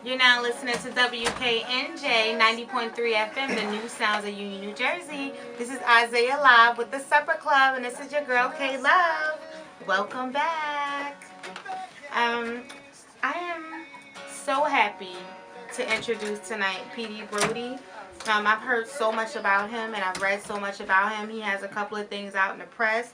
You're now listening to WKNJ 90.3 FM, the new sounds of Union, New Jersey. This is Isaiah Live with the Supper Club, and this is your girl, K Love. Welcome back. Um, I am so happy to introduce tonight PD Brody. I've heard so much about him, and I've read so much about him. He has a couple of things out in the press.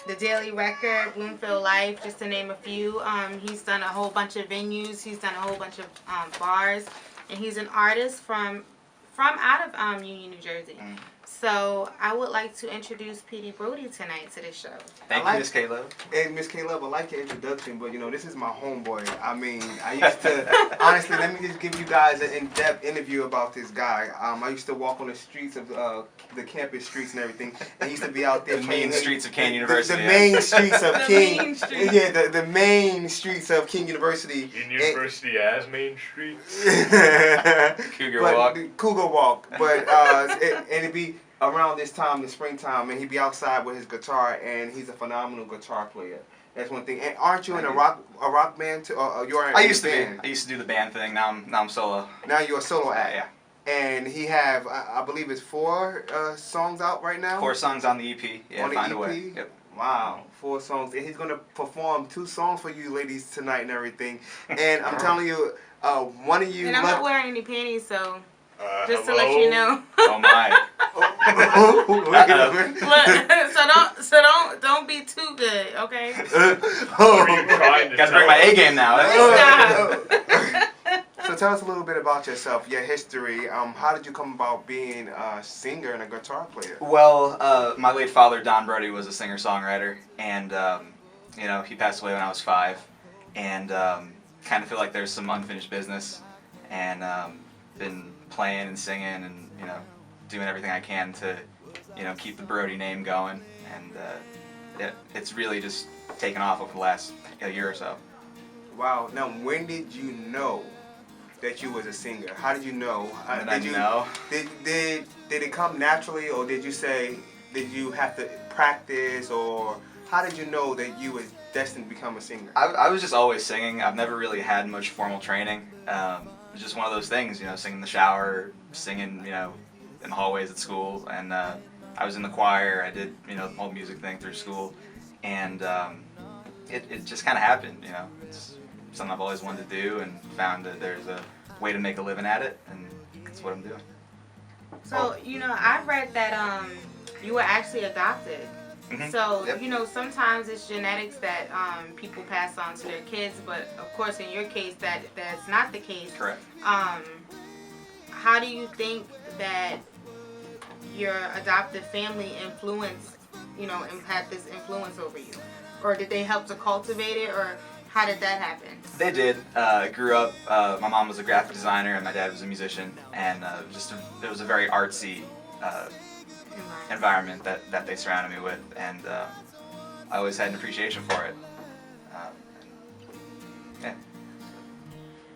The Daily Record, Bloomfield Life, just to name a few. He's done a whole bunch of venues. He's done a whole bunch of bars, and he's an artist from out of Union, New Jersey. So I would like to introduce P.D. Brody tonight to this show. Thank you, Miss Caleb. Hey, Miss Caleb, I like your introduction, but this is my homeboy. I mean, I used to, honestly, let me just give you guys an in-depth interview about this guy. I used to walk on the streets of the campus streets and everything. I used to be out there. The main streets of King University. The main streets of King. Main streets. Yeah, the main streets of King University. King University as main streets. Cougar Walk. Cougar Walk. But it'd be around this time, the springtime, and he'd be outside with his guitar, and he's a phenomenal guitar player. That's one thing. And aren't you in a rock band too? You're in I used to band. be. I used to do the band thing. Now I'm solo. Now you're a solo act. Yeah. And he have, I believe it's 4 songs out right now? 4 songs on the EP. Yeah, on the Find EP? a Way. Yep. Wow, 4 songs. And he's going to perform 2 songs for you ladies tonight and everything. And I'm telling you, one of you... And I'm not wearing any panties, so just hello? to let you know. Oh my. So don't be too good, okay? What are you trying to Gotta bring my A game now. Stop. So tell us a little bit about yourself, your history. How did you come about being a singer and a guitar player? Well, my late father, Don Brody, was a singer-songwriter, and he passed away when I was 5, and kind of feel like there's some unfinished business, and been playing and singing and doing everything I can to keep the Brody name going, and it's really just taken off over the last year or so. Wow. Now, when did you know that you was a singer? How did you know? Did you know? Did it come naturally, or did you have to practice, or how did you know that you was destined to become a singer? I was just always singing. I've never really had much formal training. It was just one of those things, singing in the shower, singing, in the hallways at school, and I was in the choir. I did, the whole music thing through school, and it just kind of happened. It's something I've always wanted to do, and found that there's a way to make a living at it, and that's what I'm doing. So, I read that you were actually adopted. Mm-hmm. So, Yep. Sometimes it's genetics that people pass on to their kids, but of course in your case that's not the case. Correct. How do you think that your adoptive family had this influence over you? Or did they help to cultivate it, or how did that happen? They did. I grew up, my mom was a graphic designer and my dad was a musician, and it was a very artsy environment that they surrounded me with, and I always had an appreciation for it. Yeah.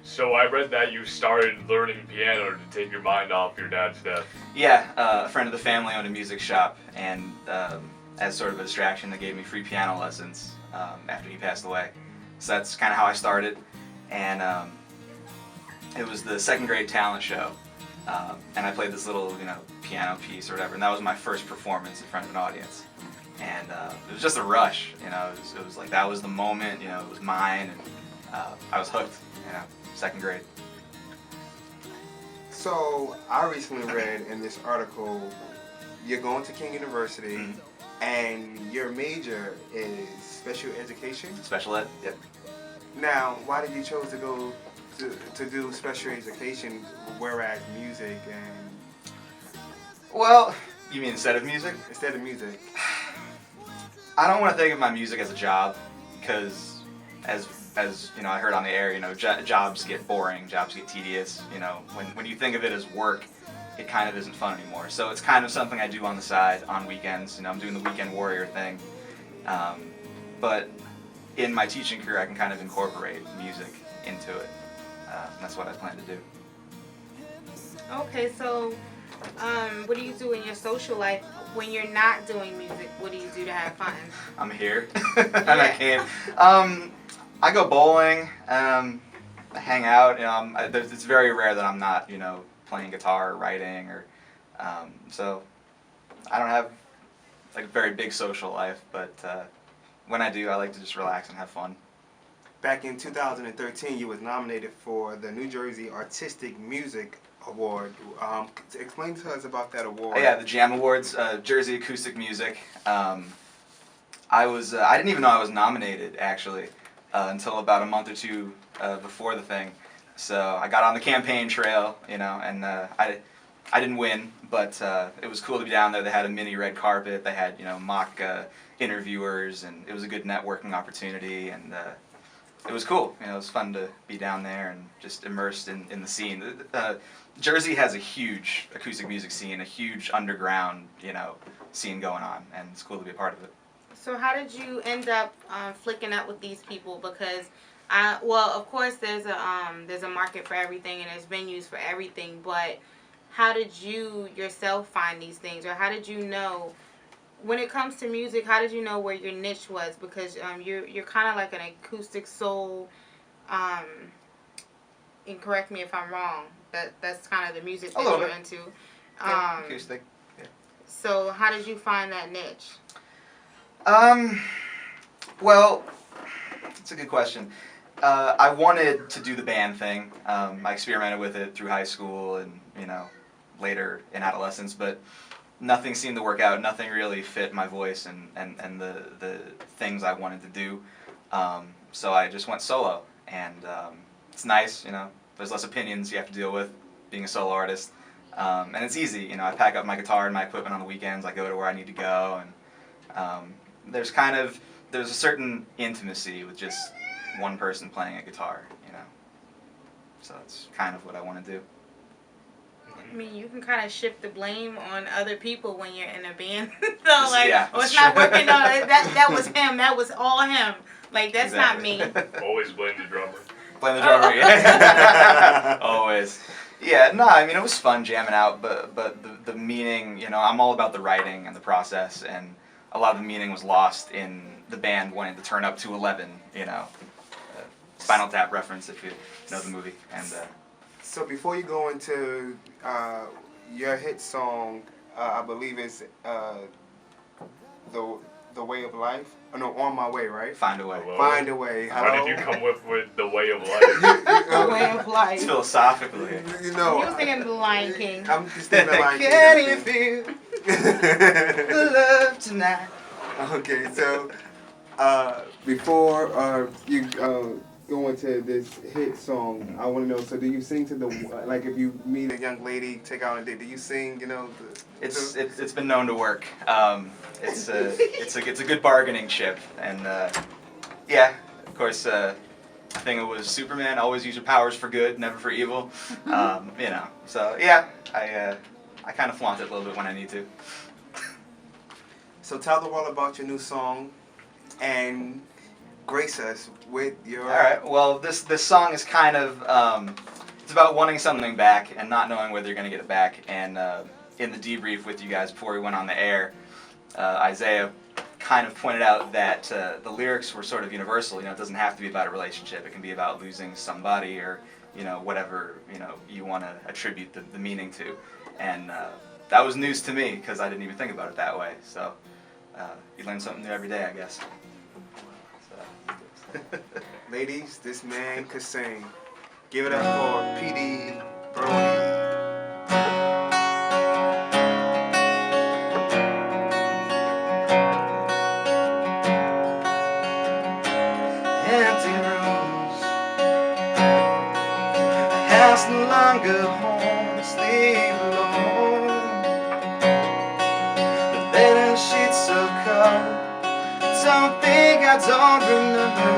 So I read that you started learning piano to take your mind off your dad's death. Yeah, a friend of the family owned a music shop, and as sort of a distraction, they gave me free piano lessons after he passed away. So that's kind of how I started, and it was the 2nd grade talent show, and I played this little, piano piece or whatever, and that was my first performance in front of an audience, and it was just a rush, it was like that was the moment, it was mine, and I was hooked, 2nd grade. So I recently read in this article, you're going to King University, Mm-hmm. and your major is special education. Special ed? Yep. Now, why did you choose to go to do special education, whereas music and Well, you mean instead of music? instead of music? I don't want to think of my music as a job, because as I heard on the air, jobs get boring, jobs get tedious. When you think of it as work, it kind of isn't fun anymore. So it's kind of something I do on the side on weekends. I'm doing the weekend warrior thing. But in my teaching career, I can kind of incorporate music into it. And that's what I plan to do. Okay, so what do you do in your social life when you're not doing music? What do you do to have fun? I'm here, and I can. I go bowling. hang out. It's very rare that I'm not, playing guitar or writing or, so I don't have like a very big social life, but when I do, I like to just relax and have fun. Back in 2013, you was nominated for the New Jersey Artistic Music Award. Explain to us about that award. Oh, yeah, the Jam Awards, Jersey Acoustic Music. I didn't even know I was nominated actually until about a month or two before the thing. So I got on the campaign trail, and I didn't win, but it was cool to be down there. They had a mini red carpet. They had mock interviewers, and it was a good networking opportunity, and it was cool. It was fun to be down there and just immersed in the scene. Jersey has a huge acoustic music scene, a huge underground scene going on, and it's cool to be a part of it. So how did you end up flicking up with these people? Because of course there's a market for everything and there's venues for everything, but how did you yourself find these things, or how did you know when it comes to music? How did you know where your niche was? Because you're kind of like an acoustic soul, and correct me if I'm wrong. That's kind of the music that you're into. Yeah, acoustic. Yeah. So how did you find that niche? Well, it's a good question. I wanted to do the band thing. I experimented with it through high school and, later in adolescence, but nothing seemed to work out. Nothing really fit my voice and the things I wanted to do. So I just went solo, and it's nice, there's less opinions you have to deal with being a solo artist. And it's easy, I pack up my guitar and my equipment on the weekends. I go to where I need to go, and there's a certain intimacy with just one person playing a guitar, So that's kind of what I want to do. I mean, you can kind of shift the blame on other people when you're in a band. It's not working. No, that was him. That was all him. Like, that's Exactly. not me. Always blame the drummer. Blame the drummer, yeah. Always. Yeah, no, I mean, it was fun jamming out, but the meaning, I'm all about the writing and the process, and a lot of the meaning was lost in the band wanting to turn up to 11, Spinal Tap reference if you know the movie. And So before you go into your hit song, I believe it's the Way of Life. Oh, no, On My Way, right? Find a Way. Hello? Find a Way. Why Hello? did you come with the way of life? The way of life. Philosophically. You know, He was thinking The Lion King. I'm just thinking of Lion King. Can you feel the love tonight? Okay, so before you go into this hit song, I want to know. So, do you sing to the like if you meet a young lady, take out on a date? Do you sing? It's been known to work. It's a good bargaining chip, and yeah, of course. I think it was Superman. Always use your powers for good, never for evil. So yeah, I kind of flaunt it a little bit when I need to. So tell the world about your new song, and grace us with your. All right. Well, this song is kind of it's about wanting something back and not knowing whether you're going to get it back. And in the debrief with you guys before we went on the air, Isaiah kind of pointed out that the lyrics were sort of universal. It doesn't have to be about a relationship. It can be about losing somebody or whatever you want to attribute the meaning to. And that was news to me because I didn't even think about it that way. So you learn something new every day, I guess. So. Ladies, this man could sing. Give it up for PD Brody. Empty rooms, a house no longer home to sleep alone. The bed and sheets so cold. Don't think I don't remember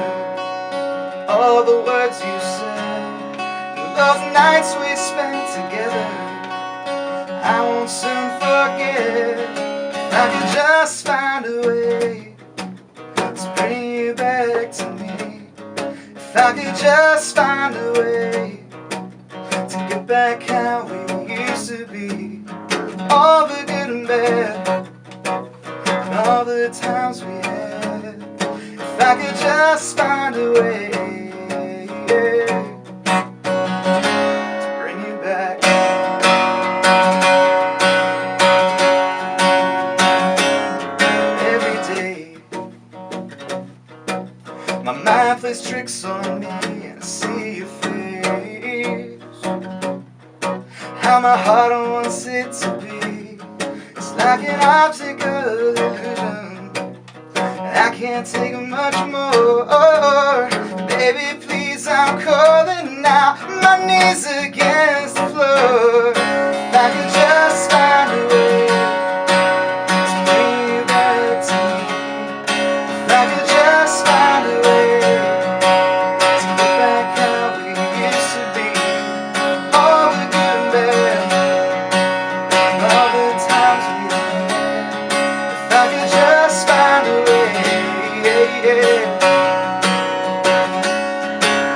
all the words you said and those nights we spent together. I won't soon forget if I could just find a way to bring you back to me. If I could just find a way to get back how we used to be. All the good and bad and all the times we had. If I could just find a way, yeah. mind plays tricks on me and I see your face. How my heart wants it to be. It's like an optical illusion. I can't take much more. Baby, please, I'm calling now. My knees against the floor. If I could just find a way to bring you back to me. If I could just find a way to get back how we used to be. All the good and bad, and all the times we had. If I could just find a way, yeah, yeah,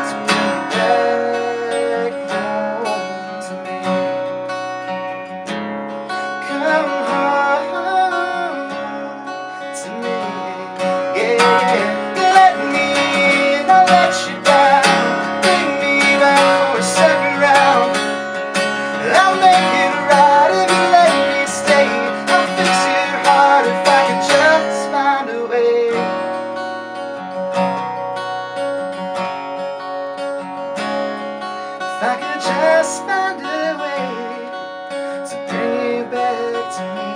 to bring you back home to me. Come home to me, yeah. Let me not let you down. Bring me back for a second round. I'll make it right if you let me stay. I'll fix your heart if I can just find a way. If I could just find a way to bring you back to me.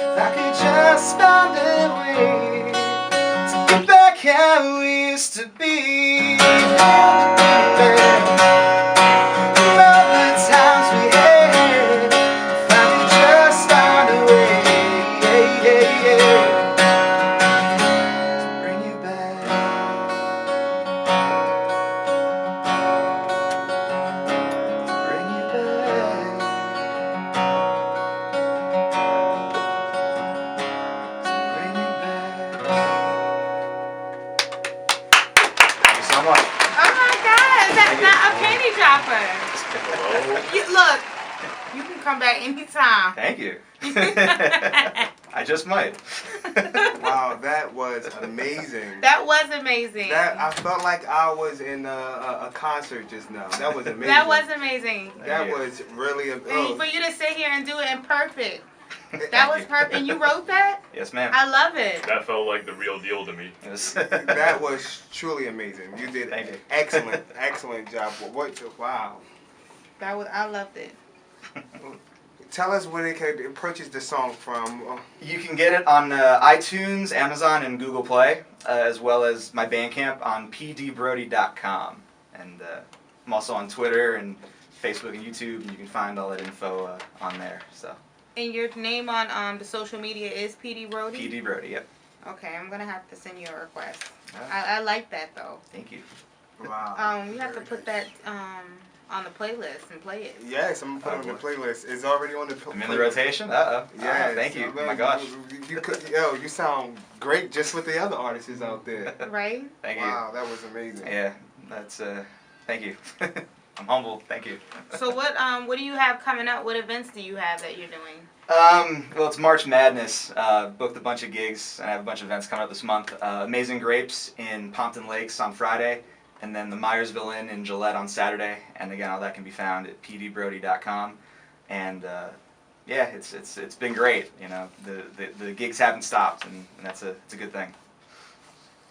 If I could just find a way to get back how we used to be. All the good and bad, and all the times we had. If I could just find a way, yeah, yeah, yeah, to bring you back, to bring you back, to bring you back. Thank you so much. Oh my God, that's not a penny dropper. Hello? Look, you can come back anytime. Thank you. I just might. Wow, that was amazing. That was amazing. That I felt like I was in a concert just now. That was amazing. That was amazing. That you. was really And oh, for you to sit here and do it in perfect. Thank That was you. perfect. And you wrote that? Yes, ma'am. I love it. That felt like the real deal to me. It was- that was truly amazing. You did Thank you. excellent job. Wow. I loved it. Tell us where they can purchase the song from. You can get it on iTunes, Amazon, and Google Play, as well as my Bandcamp on pdbrody.com. And I'm also on Twitter and Facebook and YouTube, and you can find all that info on there. So And your name on the social media is PD Brody? PD Brody, yep. Okay, I'm going to have to send you a request. Yeah. I like that, though. Thank you. Wow. You have to put that on the playlist and play it. Yes, I'm gonna put it on the playlist. It's already on the playlist. I'm in the rotation. Uh-oh. Yes, Thank you. I'm Oh my gosh. You sound great just with the other artists out there. Right? Thank you. Wow, that was amazing. Yeah, that's thank you. I'm humble. Thank you. So what do you have coming up? What events do you have that you're doing? Well, it's March Madness. Booked a bunch of gigs, and I have a bunch of events coming up this month. Amazing Grapes in Pompton Lakes on Friday, and then the Myersville Inn in Gillette on Saturday. And again, all that can be found at pdbrody.com. And yeah, it's been great. You know, the gigs haven't stopped, and it's a good thing.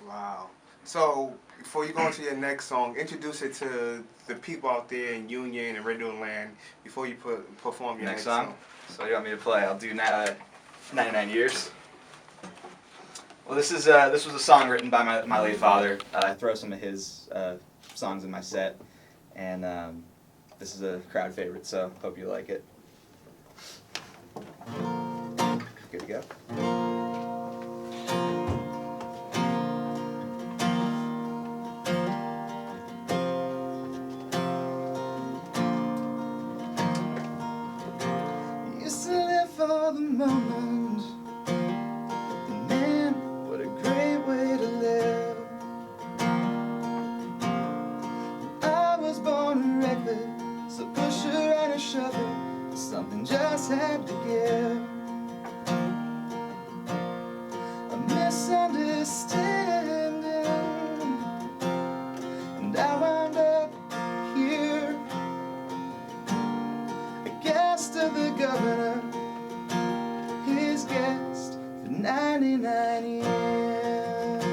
Wow. So before you go into your next song, introduce it to the people out there in Union and Radio Land before you perform your next song. So you want me to play? I'll do 99 Years. Well, this was a song written by my late father. I throw some of his songs in my set, and this is a crowd favorite, so hope you like it. Good to go. Used to live for the moment. Man, what a great way to live. I was born reckless, a pusher and a shover. Something just had to give. A misunderstanding, and I wound up here, a guest of the governor, his guest for 99 years.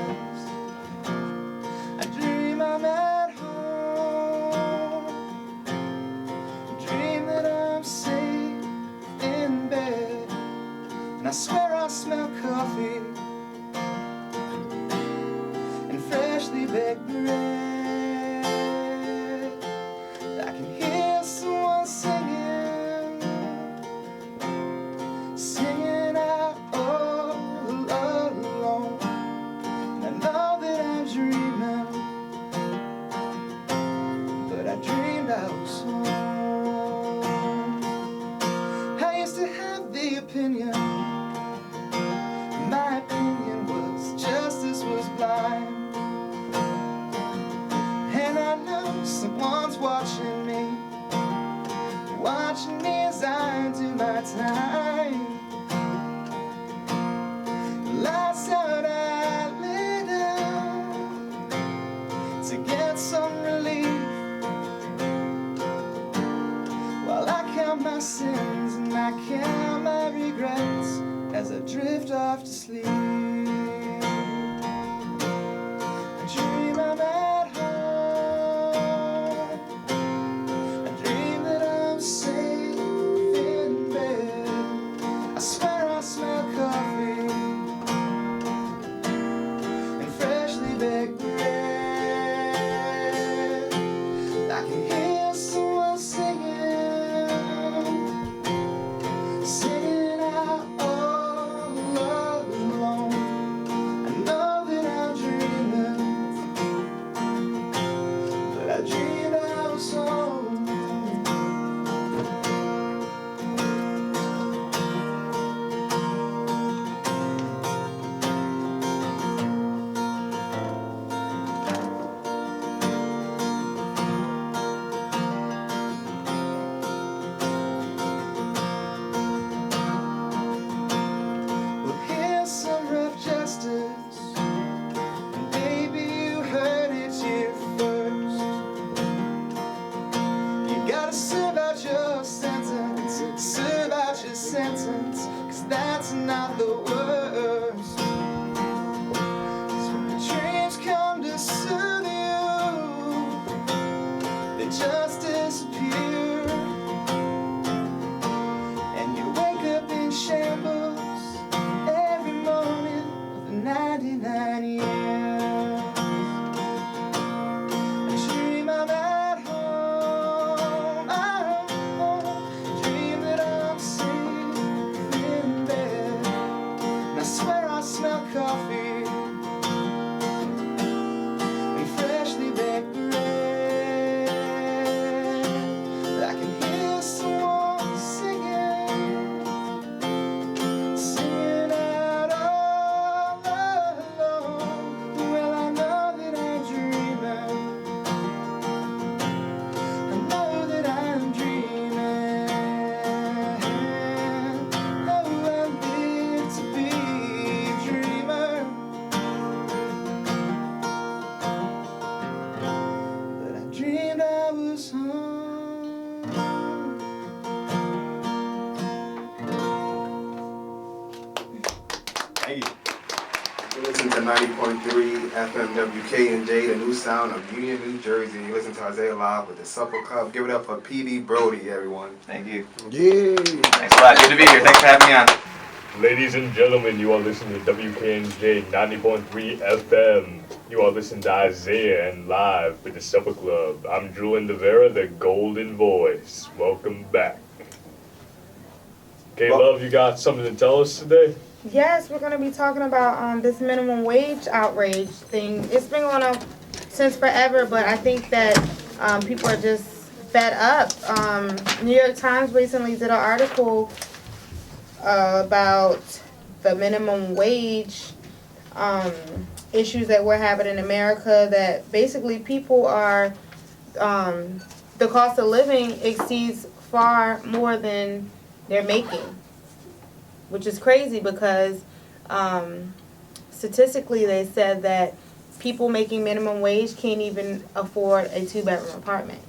big breath. I can hear someone singing out all alone. I know that I'm dreaming, but I dreamed I was home. Well, here's some rough justice, and baby, you heard it here first. You gotta serve out your sentence, serve out your sentence, 'cause that's not the worst. 'Cause when the dreams come to soothe you, they just disappear, and you wake up in shambles every morning for 99 years. I dream I'm at home, dream that I'm safe in bed, and I swear I smell coffee and freshly baked bread. I can hear someone singing out all alone. Well, I know that I'm dreaming, I know that I'm dreaming. Oh, I'm meant to be a dreamer, but I dreamed I was home. Thank you. You listen to 90.3 FM WKNJ, the new sound of Union, New Jersey. You listen to Isaiah Live with the Supper Club. Give it up for PD Brody, everyone. Thank you. Yeah. Thanks a lot. Good to be here. Thanks for having me on. Ladies and gentlemen, you are listening to WKNJ 90.3 FM. You are listening to Isaiah and Live with the Supper Club. I'm Drew Indavera, the Golden Voice. Welcome back. K-Love, you got something to tell us today? Yes, we're going to be talking about this minimum wage outrage thing. It's been going on since forever, but I think that people are just fed up. New York Times recently did an article about the minimum wage issues that we're having in America, that basically people are, the cost of living exceeds far more than they're making, which is crazy because statistically they said that people making minimum wage can't even afford a 2-bedroom apartment.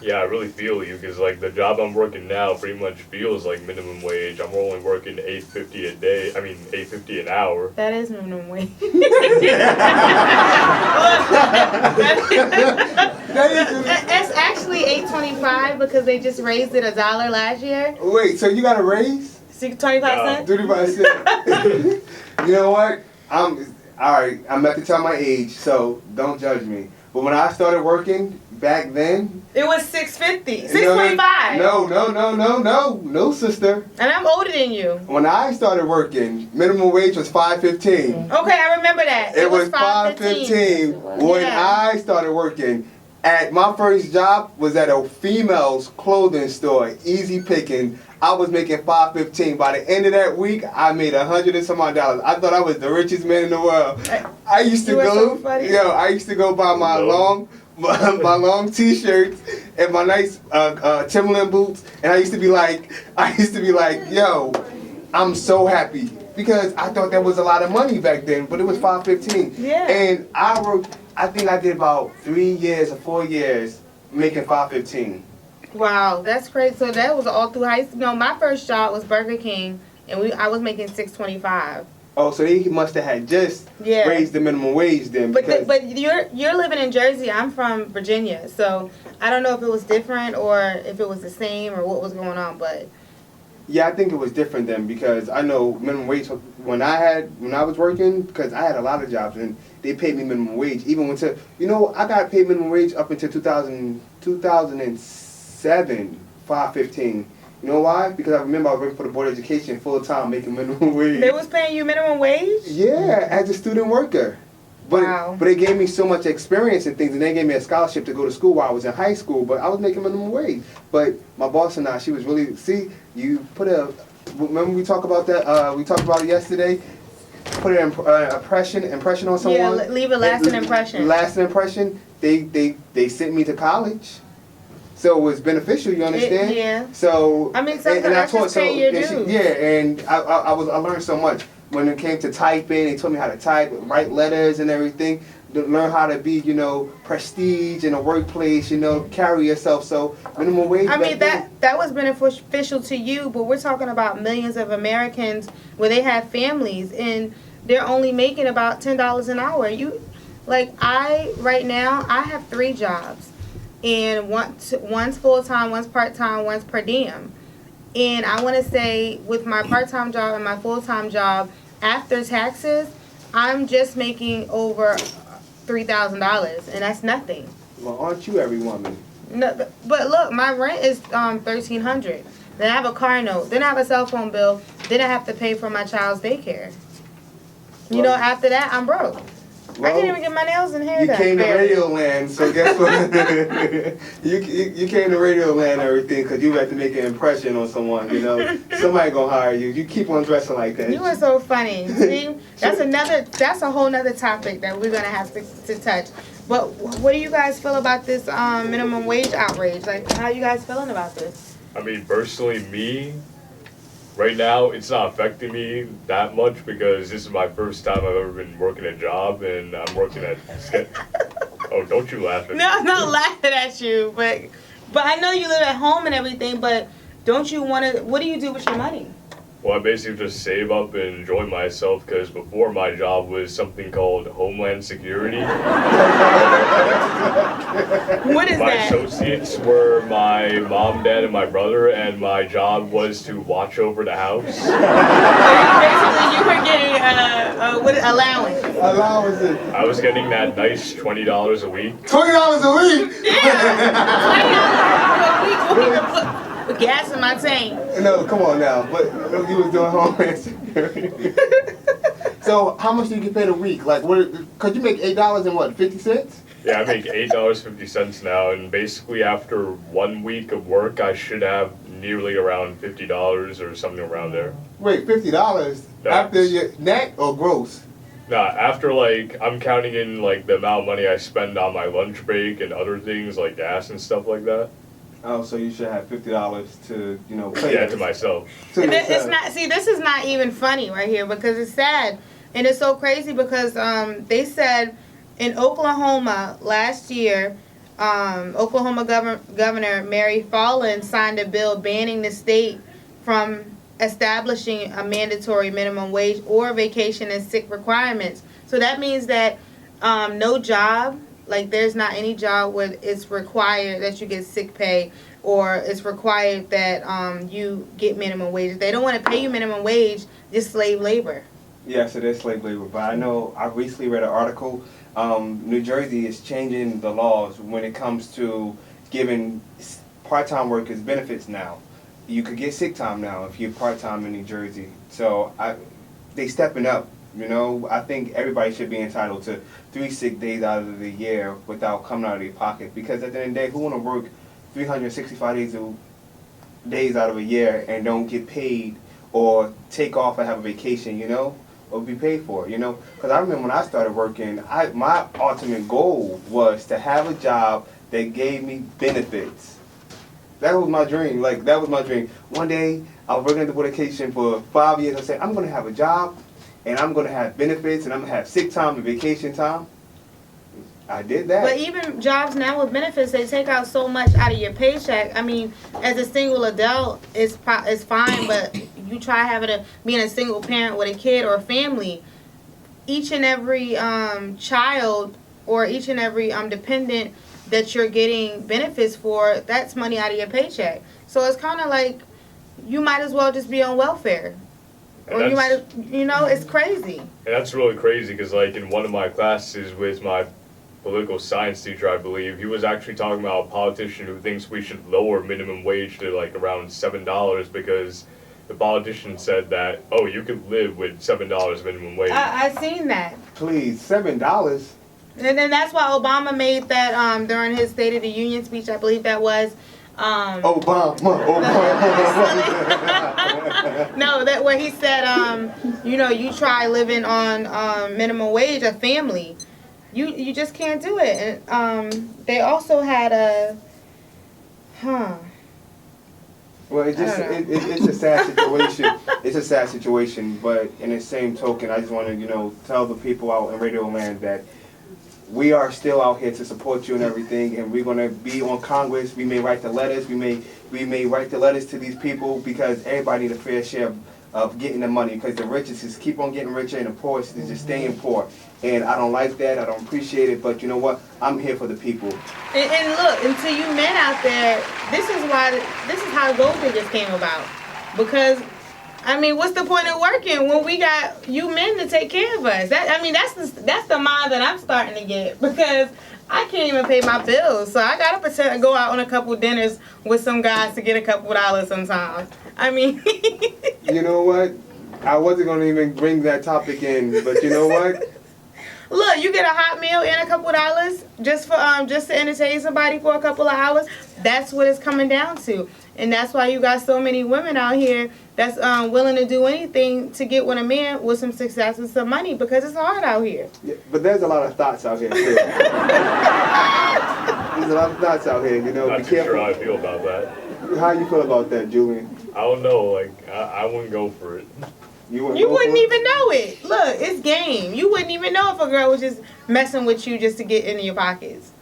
Yeah, I really feel you, because like the job I'm working now pretty much feels like minimum wage. I'm only working $8.50 a day. I mean, $8.50 an hour. That is minimum wage. It's actually $8.25 because they just raised it $1 last year. Wait, so you got a raise? 25 cents. 35 cents. You know what? I'm about to tell my age, so don't judge me. But when I started working back then, it was $6.50, $6.25. No, sister. And I'm older than you. When I started working, minimum wage was $5.15. Okay, I remember that. It was $5.15 when I started working. At my first job was at a female's clothing store, Easy Picking. I was making $5.15. By the end of that week, I made $100 and some odd dollars. I thought I was the richest man in the world. I used to go, I used to go buy my long T-shirts and my nice Timberland boots, and I used to be like, yo, I'm so happy because I thought that was a lot of money back then, but it was $5.15. Yeah. And I think I did about 3 years or 4 years making $5.15. Wow, that's crazy. So that was all through high school. No, my first job was Burger King, and I was making $6.25. Oh, so they must have had just raised the minimum wage then. But you're living in Jersey. I'm from Virginia, so I don't know if it was different or if it was the same or what was going on. But Yeah, I think it was different then because I know minimum wage when I was working because I had a lot of jobs and they paid me minimum wage even when I got paid minimum wage up until 2007 515. You know why? Because I remember I was working for the board of education full time making minimum wage. They was paying you minimum wage? Yeah, as a student worker. But Wow. But it gave me so much experience and things, and they gave me a scholarship to go to school while I was in high school. But I was making minimum wage. But my boss and I, she was really you put a. Remember we talked about that? We talked about it yesterday. Put an impression on someone. Yeah, leave a lasting impression. Lasting impression. They sent me to college. So it was beneficial, you understand? Yeah. So I mean, sometimes that's just paying your dues. And I learned so much when it came to typing. They taught me how to type, write letters, and everything. To learn how to be, prestige in a workplace. Carry yourself. So minimum wage. I mean that was beneficial to you, but we're talking about millions of Americans where they have families and they're only making about $10 an hour. Right now I have 3 jobs. And one's full-time, one's part-time, one's per diem. And I want to say with my part-time job and my full-time job, after taxes, I'm just making over $3,000, and that's nothing. Well, aren't you every woman? No, but look, my rent is $1,300. Then I have a car note. Then I have a cell phone bill. Then I have to pay for my child's daycare. After that, I'm broke. I can't even get my nails and hair done. You came to Radio Land, so guess what? you came to Radio Land and everything because you had to make an impression on someone, Somebody gonna hire you. You keep on dressing like that. You are so funny. See, that's a whole nother topic that we're gonna have to touch. But what do you guys feel about this minimum wage outrage? Like, how you guys feeling about this? I mean, personally, right now, it's not affecting me that much because this is my first time I've ever been working a job, and I'm working at. Oh, don't you laugh at me. No, I'm not laughing at you, but I know you live at home and everything. But don't you want to? What do you do with your money? Well, I basically just save up and enjoy myself because before my job was something called Homeland Security. What is my that? My associates were my mom, dad, and my brother, and my job was to watch over the house. So basically, you were getting allowance. Allowances. I was getting that nice $20 a week. $20 a week? Yeah, $20 a week. With gas in my tank. No, come on now. But you was doing Homeland Security. So how much do you get paid a week? Like, could you make $8 and what, 50 cents? Yeah, I make $8.50 now, and basically after 1 week of work, I should have nearly around $50 or something around there. Wait, $50 after your net or gross? Nah, after I'm counting in the amount of money I spend on my lunch break and other things like gas and stuff like that. Oh, so you should have $50 to, pay. Yeah, to myself. It's not. See, this is not even funny right here because it's sad and it's so crazy because they said in Oklahoma last year, Oklahoma Governor Mary Fallin signed a bill banning the state from establishing a mandatory minimum wage or vacation and sick requirements. So that means that no job. There's not any job where it's required that you get sick pay or it's required that you get minimum wage. If they don't want to pay you minimum wage, it's slave labor. Yes, it is slave labor. But I know I recently read an article. New Jersey is changing the laws when it comes to giving part-time workers benefits now. You could get sick time now if you're part-time in New Jersey. So they stepping up. I think everybody should be entitled to 3 sick days out of the year without coming out of their pocket. Because at the end of the day, who want to work 365 days out of a year and don't get paid or take off and have a vacation, or be paid for it, Because I remember when I started working, my ultimate goal was to have a job that gave me benefits. That was my dream. That was my dream. One day, I was working at the Board of Education for 5 years. I said, I'm going to have a job. And I'm going to have benefits, and I'm going to have sick time and vacation time. I did that. But even jobs now with benefits, they take out so much out of your paycheck. I mean, as a single adult, it's fine, but you try being a single parent with a kid or a family, each and every child or each and every dependent that you're getting benefits for, that's money out of your paycheck. So it's kind of like you might as well just be on welfare. And Or you that's- might, it's crazy. And that's really crazy because, like, in one of my classes with my political science teacher, I believe, he was actually talking about a politician who thinks we should lower minimum wage to, like, around $7 because the politician said that, oh, you could live with $7 minimum wage. I seen that. Please, $7. And then that's why Obama made that during his State of the Union speech, I believe that was. Obama. No, that where he said, you try living on minimum wage, a family, you just can't do it. And they also had Well, it's a sad situation. It's a sad situation, but in the same token, I just want to, tell the people out in Radio Land that we are still out here to support you and everything, and we're going to be on Congress. We may write the letters. We may write the letters to these people because everybody need a fair share of getting the money because the richest is keep on getting richer and the poorest is just staying poor. And I don't like that. I don't appreciate it. But you know what? I'm here for the people. And look, and to you men out there, this is how gold diggers came about. Because, what's the point of working when we got you men to take care of us? That's the mind that I'm starting to get because I can't even pay my bills. So I gotta pretend to go out on a couple dinners with some guys to get a couple dollars sometimes. You know what? I wasn't gonna even bring that topic in, but you know what? Look, you get a hot meal and a couple dollars just to entertain somebody for a couple of hours. That's what it's coming down to, and that's why you got so many women out here that's willing to do anything to get with a man with some success and some money because it's hard out here. Yeah, but there's a lot of thoughts out here too. There's a lot of thoughts out here. Not be too careful. sure how I feel about that. How you feel about that, Julian? I don't know. Like, I wouldn't go for it. You wouldn't even know it. Look, it's game. You wouldn't even know if a girl was just messing with you just to get into your pockets.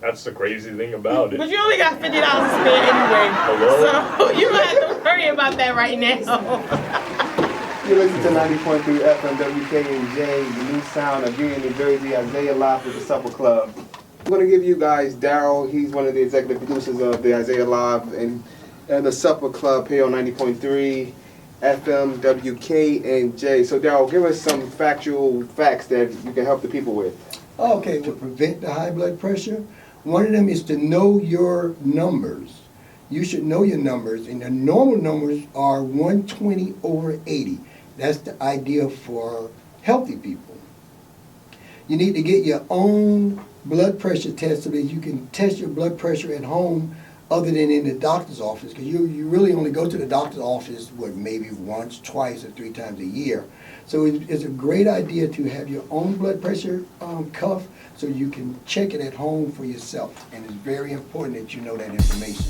That's the crazy thing about it. But you only got $50 to spare anyway. Hello? So you don't have to worry about that right now. You listen to 90.3 FM WKNJ, the new sound of Union, New Jersey, Isaiah Live with the Supper Club. I'm going to give you guys Daryl. He's one of the executive producers of the Isaiah Live and the Supper Club here on 90.3 FM WKNJ. So Daryl, give us some factual facts that you can help the people with. Okay, to prevent the high blood pressure, one of them is to know your numbers. You should know your numbers, and the normal numbers are 120 over 80. That's the idea for healthy people. You need to get your own blood pressure test so that you can test your blood pressure at home other than in the doctor's office, because you really only go to the doctor's office, maybe once, twice, or 3 times a year. So it's a great idea to have your own blood pressure cuff so you can check it at home for yourself. And it's very important that you know that information.